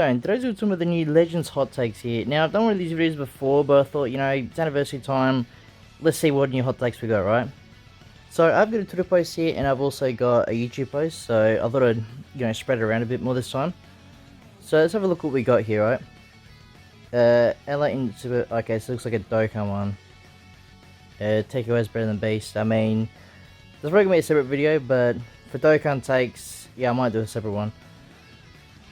And today's with some of the new Legends hot takes here. Now, I've done one of these videos before, but I thought, it's anniversary time. Let's see what new hot takes we got, right? So, I've got a Twitter post here, and I've also got a YouTube post. So, I thought I'd, spread it around a bit more this time. So, let's have a look what we got here, right? Okay, so it looks like a Dokkan one. Takeaway is better than Beast. I mean, there's probably going to be a separate video, but for Dokkan takes, yeah, I might do a separate one.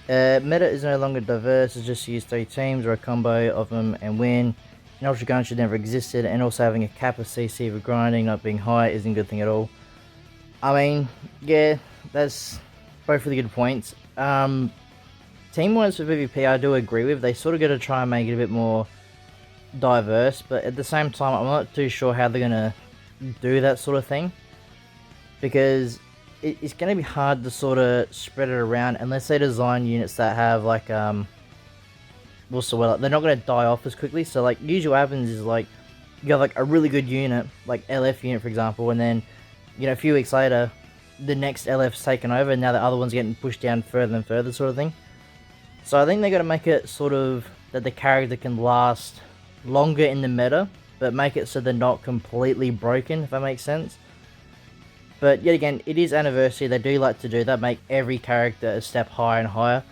Meta is no longer diverse, it's just use 3 teams or a combo of them and win. And Ultra Gun should never existed, and also having a cap of CC for grinding not being high isn't a good thing at all. I mean, yeah, that's both really good points. Team wise for PvP I do agree with, they sort of got to try and make it a bit more diverse, but at the same time I'm not too sure how they're going to do that sort of thing. Because it's going to be hard to sort of spread it around unless they design units that have like they're not going to die off as quickly. So like usually what happens is like you have like a really good unit, like LF unit for example, and then a few weeks later the next LF's taken over and now the other one's getting pushed down further and further sort of thing. So I think they're going to make it sort of that the character can last longer in the meta, but make it so they're not completely broken, if that makes sense. But yet again, it is anniversary, they do like to do that, make every character a step higher and higher.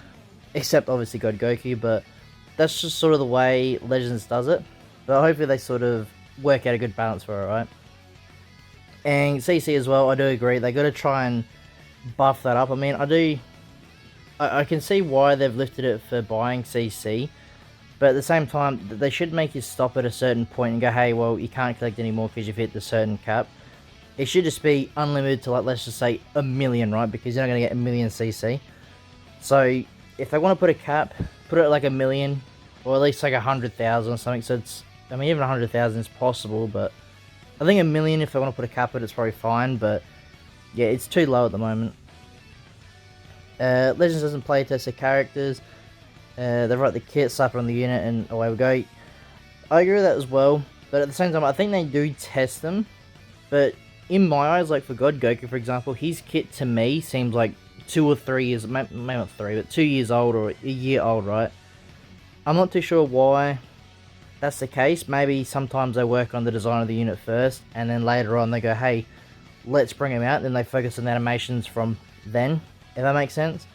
Except obviously God Goku, but that's just sort of the way Legends does it. But hopefully they sort of work out a good balance for it, right? And CC as well, I do agree, they got to try and buff that up. I mean, I can see why they've lifted it for buying CC. But at the same time, they should make you stop at a certain point and go, hey, well, you can't collect anymore because you've hit the certain cap. It should just be unlimited to, like, let's just say a million, right? Because you're not going to get a million CC. So, if they want to put a cap, put it at like a million, or at least like 100,000 or something. So it's, I mean, even 100,000 is possible, but I think a million, if they want to put a cap at it, it's probably fine. But yeah, it's too low at the moment. Legends doesn't play test their characters. They write the kit, slap it on the unit, and away we go. I agree with that as well, but at the same time, I think they do test them. But in my eyes, like for God Goku, for example, his kit to me seems like 2 or 3 years, maybe not 3, but 2 years old or a year old, right? I'm not too sure why that's the case. Maybe sometimes they work on the design of the unit first, and then later on they go, hey, let's bring him out, and then they focus on the animations from then, if that makes sense.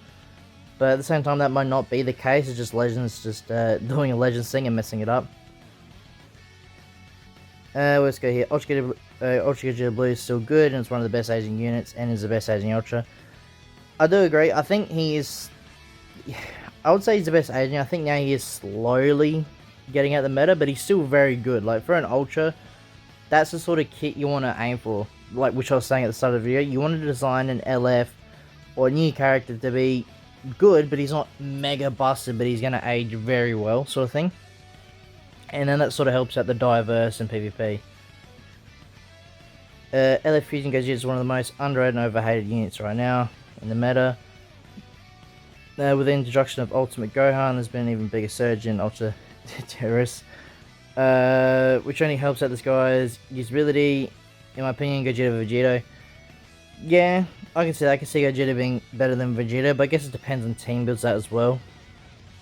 But at the same time, that might not be the case. It's just Legends just doing a Legends thing and messing it up. Let's go here. Ultra Gogeta Blue is still good, and it's one of the best aging units, and is the best aging Ultra. I do agree. I think he is... I would say he's the best aging. I think now he is slowly getting out the meta, but he's still very good. Like, for an Ultra, that's the sort of kit you want to aim for. Like, which I was saying at the start of the video. You want to design an LF or a new character to be good, but he's not mega busted, but he's going to age very well, sort of thing. And then that sort of helps out the diverse and PvP. LF Fusion Gogeta is one of the most underrated and overhated units right now in the meta. With the introduction of Ultimate Gohan, there's been an even bigger surge in Ultra Terrorists, which only helps out this guy's usability. In my opinion, Gogeta Vegito. Yeah, I can see that. I can see Gogeta being better than Vegeta, but I guess it depends on team builds that as well.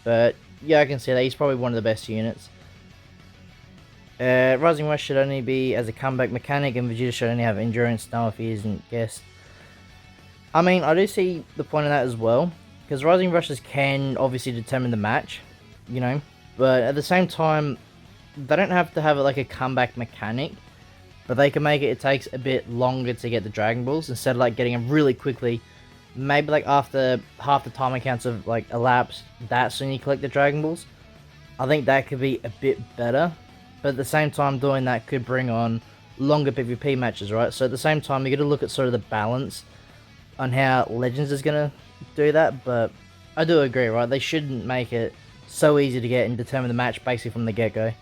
But yeah, I can see that. He's probably one of the best units. Rising Rush should only be as a comeback mechanic, and Vegeta should only have endurance. No, if he isn't guessed. I mean, I do see the point of that as well, because Rising Rushes can obviously determine the match, but at the same time, they don't have to have it like a comeback mechanic, but they can make it takes a bit longer to get the Dragon Balls, instead of like getting them really quickly. Maybe like after half the time accounts have like elapsed, that's when you collect the Dragon Balls. I think that could be a bit better. But at the same time, doing that could bring on longer PvP matches, right? So at the same time, you got to look at sort of the balance on how Legends is going to do that. But I do agree, right? They shouldn't make it so easy to get and determine the match basically from the get-go.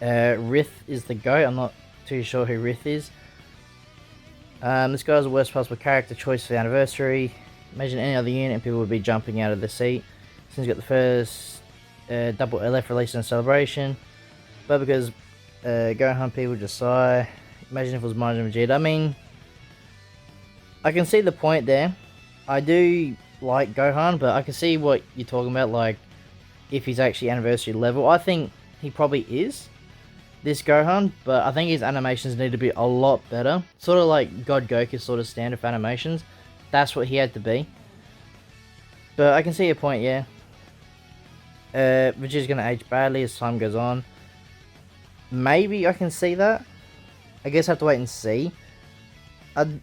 Rith is the GOAT. I'm not too sure who Rith is. This guy's the worst possible character choice for the anniversary. Imagine any other unit and people would be jumping out of the seat. Since he's got the first... double LF release in Celebration, but because Gohan people just sigh. Imagine if it was Majin Vegeta. I mean, I can see the point there. I do like Gohan, but I can see what you're talking about, like, if he's actually anniversary level. I think he probably is, this Gohan, but I think his animations need to be a lot better. Sort of like God Goku's sort of standard for animations. That's what he had to be. But I can see your point, yeah. Vegeta's gonna age badly as time goes on. Maybe I can see that. I guess I have to wait and see. I don't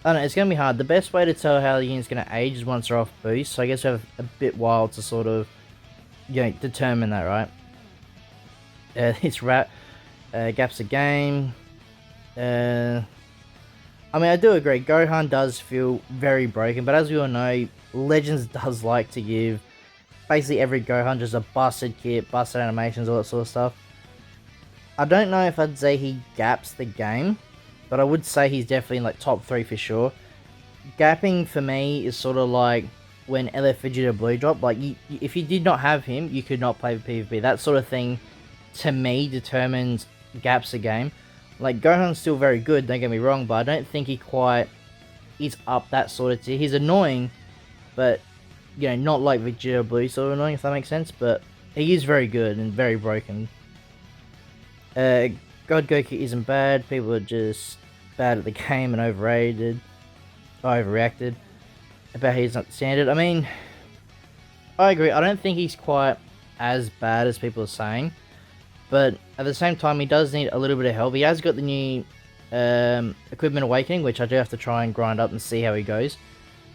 know, it's gonna be hard. The best way to tell how the unit's gonna age is once they're off boost, so I guess we have a bit while to sort of, you know, determine that, right? It's gaps a game. I mean, I do agree. Gohan does feel very broken, but as we all know, Legends does like to give basically every Gohan just a busted kit, busted animations, all that sort of stuff. I don't know if I'd say he gaps the game, but I would say he's definitely in like top 3 for sure. Gapping for me is sort of like when LF Vegeta Blue dropped. Like, if you did not have him, you could not play PvP. That sort of thing, to me, determines gaps a game. Like, Gohan's still very good, don't get me wrong, but I don't think he quite is up that sort of tier. He's annoying, but, you know, not like Vegeta Blue sort of annoying, if that makes sense, but he is very good and very broken. God Goku isn't bad, people are just bad at the game and overreacted about he's not standard. I mean, I agree, I don't think he's quite as bad as people are saying, but at the same time, he does need a little bit of help. He has got the new Equipment Awakening, which I do have to try and grind up and see how he goes.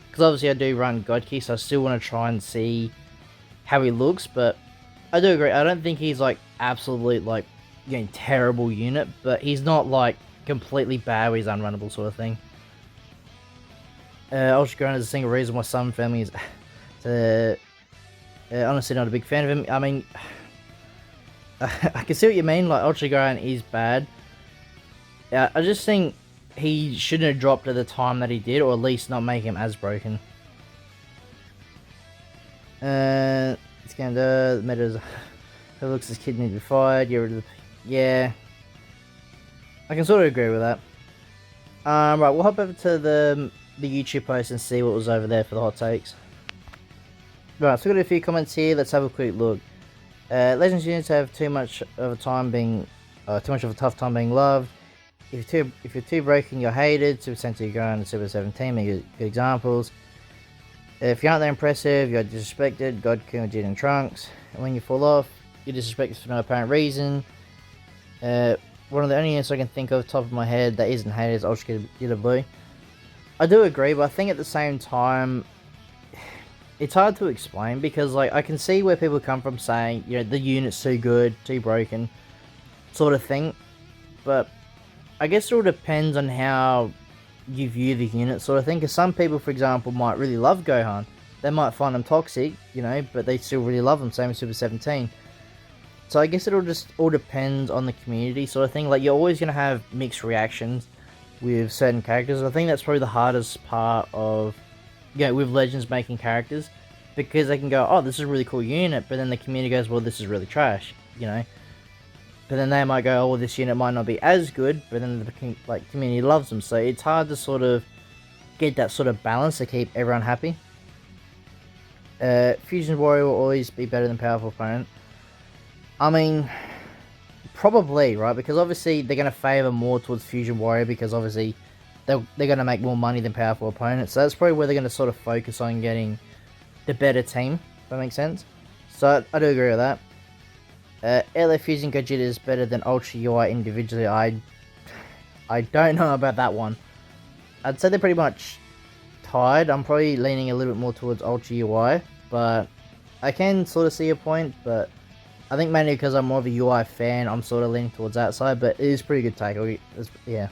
Because obviously I do run God Key, so I still want to try and see how he looks. But I do agree, I don't think he's like absolute, like, you know, terrible unit, but he's not like completely bad where he's unrunnable sort of thing. Ultra Gohan is a single reason why some families honestly not a big fan of him. I mean, I can see what you mean, like, Ultra Gohan is bad. I just think he shouldn't have dropped at the time that he did, or at least not make him as broken. It's kind of, the meta's, who looks as kid need to be fired, get rid of the, yeah. I can sort of agree with that. Right, we'll hop over to the YouTube post and see what was over there for the hot takes. Right, so we've got a few comments here, let's have a quick look. Legends units have too much of a tough time being loved. If you're too broken, you're hated. Super Sentai Gohan and Super 17 make good examples. If you aren't that impressive, you're disrespected. God, Vegeta, and Trunks. And when you fall off, you're disrespected for no apparent reason. One of the only units I can think of top of my head that isn't hated is Ultra Vegeta Blue. I do agree, but I think at the same time, it's hard to explain, because, like, I can see where people come from saying, you know, the unit's too good, too broken, sort of thing. But I guess it all depends on how you view the unit, sort of thing. Because some people, for example, might really love Gohan. They might find him toxic, you know, but they still really love him. Same with Super 17. So I guess it all depends on the community, sort of thing. Like, you're always going to have mixed reactions with certain characters. I think that's probably the hardest part of, you know, with Legends making characters, because they can go, oh, this is a really cool unit, but then the community goes, well, this is really trash, you know. But then they might go, oh, well, this unit might not be as good, but then the community loves them. So it's hard to sort of get that sort of balance to keep everyone happy. Fusion Warrior will always be better than powerful opponent. I mean, probably, right? Because obviously they're going to favour more towards Fusion Warrior, because obviously they're going to make more money than powerful opponents. So that's probably where they're going to sort of focus on getting the better team, if that makes sense. So I do agree with that. LF Fusion Gogeta is better than Ultra UI individually. I don't know about that one. I'd say they're pretty much tied. I'm probably leaning a little bit more towards Ultra UI, but I can sort of see your point. But I think mainly because I'm more of a UI fan, I'm sort of leaning towards that side. But it is a pretty good take. Yeah.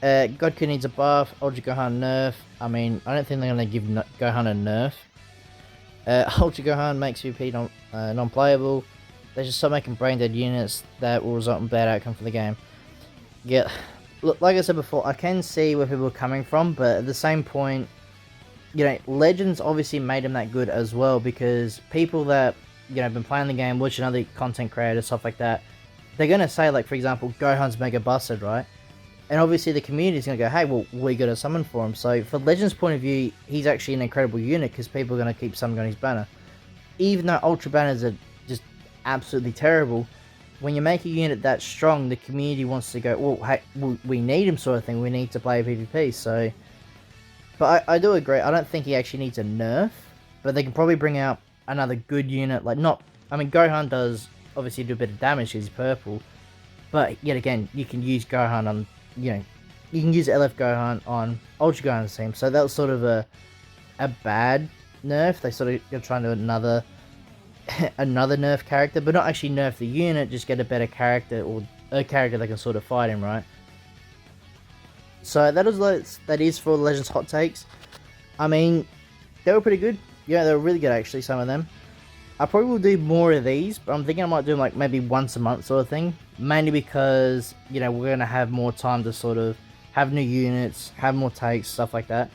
Goku needs a buff. Ultra Gohan nerf. I mean, I don't think they're going to give Gohan a nerf. Ultra Gohan makes PvP non-playable. They should stop making brain-dead units that will result in bad outcome for the game. Yeah, look, like I said before, I can see where people are coming from, but at the same point, you know, Legends obviously made them that good as well, because people that, you know, have been playing the game, watching other content creators, stuff like that, they're going to say, like, for example, Gohan's mega busted, right? And obviously the community is going to go, hey, well, we got to summon for him. So for Legends' point of view, he's actually an incredible unit because people are going to keep summoning on his banner. Even though Ultra Banners are just absolutely terrible, when you make a unit that strong, the community wants to go, well, hey, we need him sort of thing. We need to play PvP. So, but I do agree. I don't think he actually needs a nerf, but they can probably bring out another good unit. Like not, I mean, Gohan does obviously do a bit of damage because he's purple, but yet again, you can use Gohan on, you know, you can use LF Gohan on Ultra Gohan's team. So that was sort of a bad nerf. They sort of trying to do another nerf character, but not actually nerf the unit, just get a better character or a character that can sort of fight him, right? So that is for Legends hot takes. I mean, they were pretty good. Yeah, they were really good actually, some of them. I probably will do more of these, but I'm thinking I might do them like maybe once a month sort of thing. Mainly because, you know, we're going to have more time to sort of have new units, have more takes, stuff like that.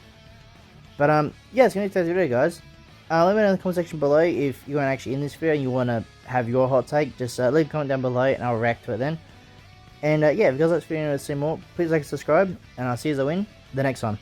But yeah, it's going to be today's video, guys. Let me know in the comment section below if you weren't actually in this video and you want to have your hot take. Just leave a comment down below and I'll react to it then. And yeah, if you guys like this video and want to see more, please like and subscribe. And I'll see you as I win the next one.